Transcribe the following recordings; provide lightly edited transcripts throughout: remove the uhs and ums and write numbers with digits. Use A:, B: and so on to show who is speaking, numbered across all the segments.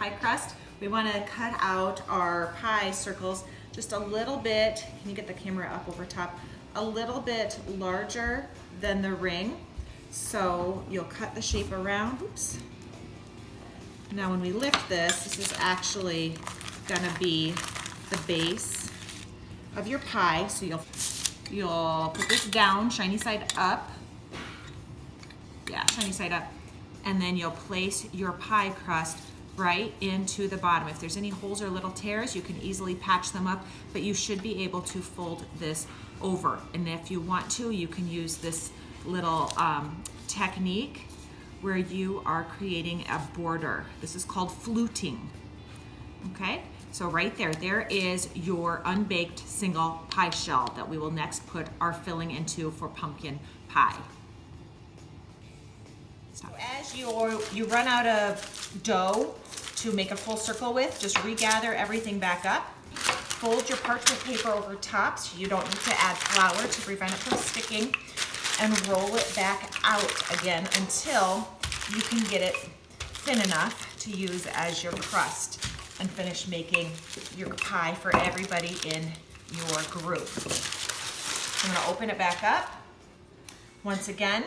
A: pie crust, we want to cut out our pie circles just a little bit. Can you get the camera up over top? A little bit larger than the ring. So you'll cut the shape around. Oops. Now when we lift this, this is actually gonna be the base of your pie. So you'll put this down, shiny side up. Yeah, shiny side up. And then you'll place your pie crust right into the bottom. If there's any holes or little tears, you can easily patch them up, but you should be able to fold this over. And if you want to, you can use this little technique where you are creating a border. This is called fluting, okay? So right there, there is your unbaked single pie shell that we will next put our filling into for pumpkin pie. So as you run out of dough to make a full circle with, just regather everything back up. Fold your parchment paper over top so you don't need to add flour to prevent it from sticking, and roll it back out again until you can get it thin enough to use as your crust and finish making your pie for everybody in your group. I'm gonna open it back up. Once again,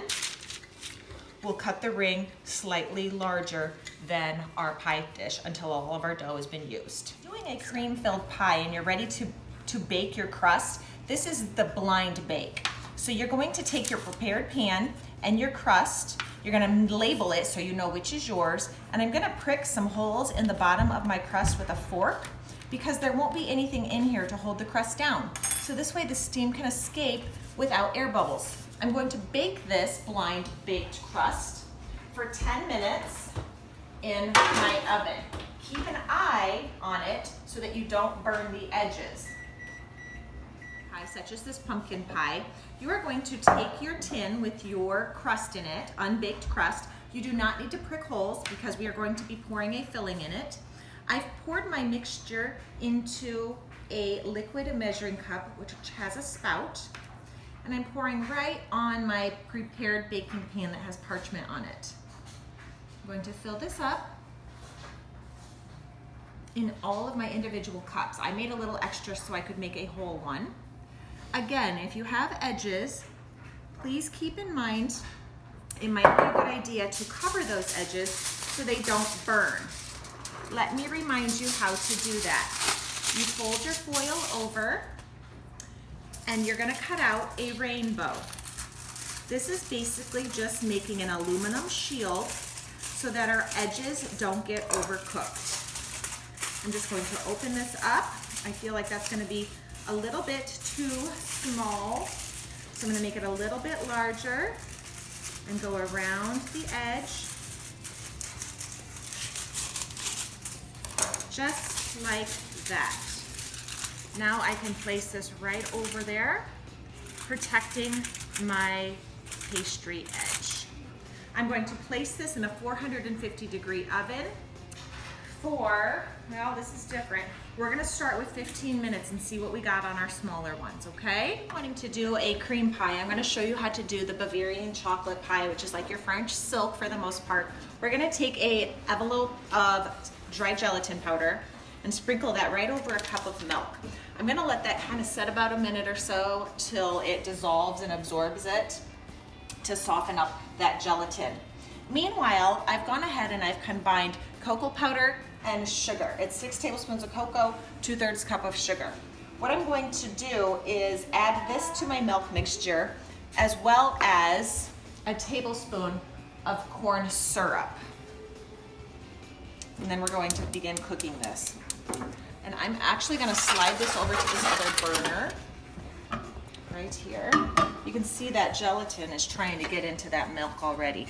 A: we'll cut the ring slightly larger than our pie dish until all of our dough has been used. Doing a cream-filled pie and you're ready to bake your crust, this is the blind bake. So you're going to take your prepared pan and your crust, you're gonna label it so you know which is yours, and I'm gonna prick some holes in the bottom of my crust with a fork because there won't be anything in here to hold the crust down. So this way the steam can escape without air bubbles. I'm going to bake this blind baked crust for 10 minutes in my oven. Keep an eye on it so that you don't burn the edges. Pie such as this pumpkin pie, you are going to take your tin with your crust in it, unbaked crust. You do not need to prick holes because we are going to be pouring a filling in it. I've poured my mixture into a liquid measuring cup which has a spout, and I'm pouring right on my prepared baking pan that has parchment on it. I'm going to fill this up in all of my individual cups. I made a little extra so I could make a whole one. Again, if you have edges, please keep in mind it might be a good idea to cover those edges so they don't burn. Let me remind you how to do that. You fold your foil over and you're gonna cut out a rainbow. This is basically just making an aluminum shield so that our edges don't get overcooked. I'm just going to open this up. I feel like that's gonna be a little bit too small, so I'm gonna make it a little bit larger and go around the edge, just like that. Now I can place this right over there, protecting my pastry edge. I'm going to place this in a 450-degree oven for, well, this is different. We're gonna start with 15 minutes and see what we got on our smaller ones, okay? Wanting to do a cream pie, I'm gonna show you how to do the Bavarian chocolate pie, which is like your French silk for the most part. We're gonna take an envelope of dry gelatin powder and sprinkle that right over a cup of milk. I'm gonna let that kind of set about a minute or so till it dissolves and absorbs it to soften up that gelatin. Meanwhile, I've gone ahead and I've combined cocoa powder and sugar. It's 6 tablespoons of cocoa, 2/3 cup of sugar. What I'm going to do is add this to my milk mixture as well as a tablespoon of corn syrup. And then we're going to begin cooking this. And I'm actually gonna slide this over to this other burner right here. You can see that gelatin is trying to get into that milk already.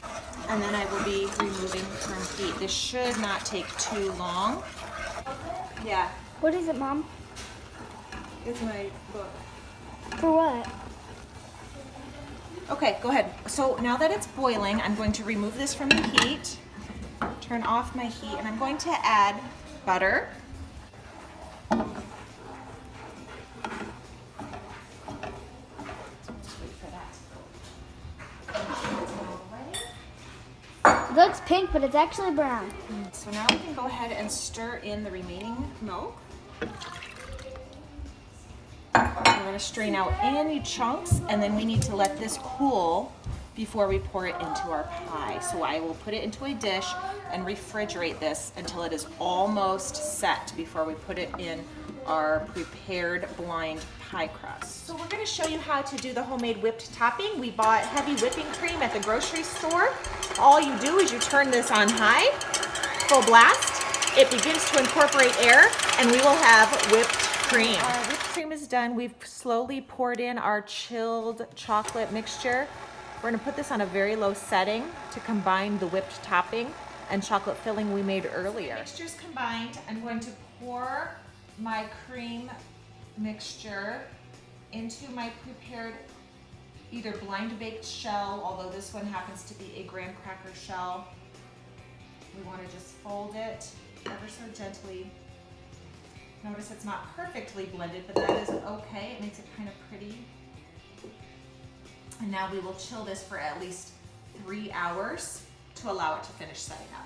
A: And then I will be removing from heat. This should not take too long. Yeah.
B: What is it, Mom?
A: It's my book.
B: For what?
A: Okay, go ahead. So now that it's boiling, I'm going to remove this from the heat, turn off my heat, and I'm going to add butter.
B: looks pink, but it's actually brown.
A: So now we can go ahead and stir in the remaining milk. We're gonna strain out any chunks, and then we need to let this cool before we pour it into our pie. So I will put it into a dish and refrigerate this until it is almost set before we put it in our prepared blind pie crust. So we're gonna show you how to do the homemade whipped topping. We bought heavy whipping cream at the grocery store. All you do is you turn this on high, full blast. It begins to incorporate air, and we will have whipped cream. Our whipped cream is done. We've slowly poured in our chilled chocolate mixture. We're gonna put this on a very low setting to combine the whipped topping and chocolate filling we made earlier. Mixture's combined. I'm going to pour my cream mixture into my prepared either blind baked shell, although this one happens to be a graham cracker shell. We want to just fold it ever so gently. Notice it's not perfectly blended, but that is okay. It makes it kind of pretty. And now we will chill this for at least 3 hours to allow it to finish setting up.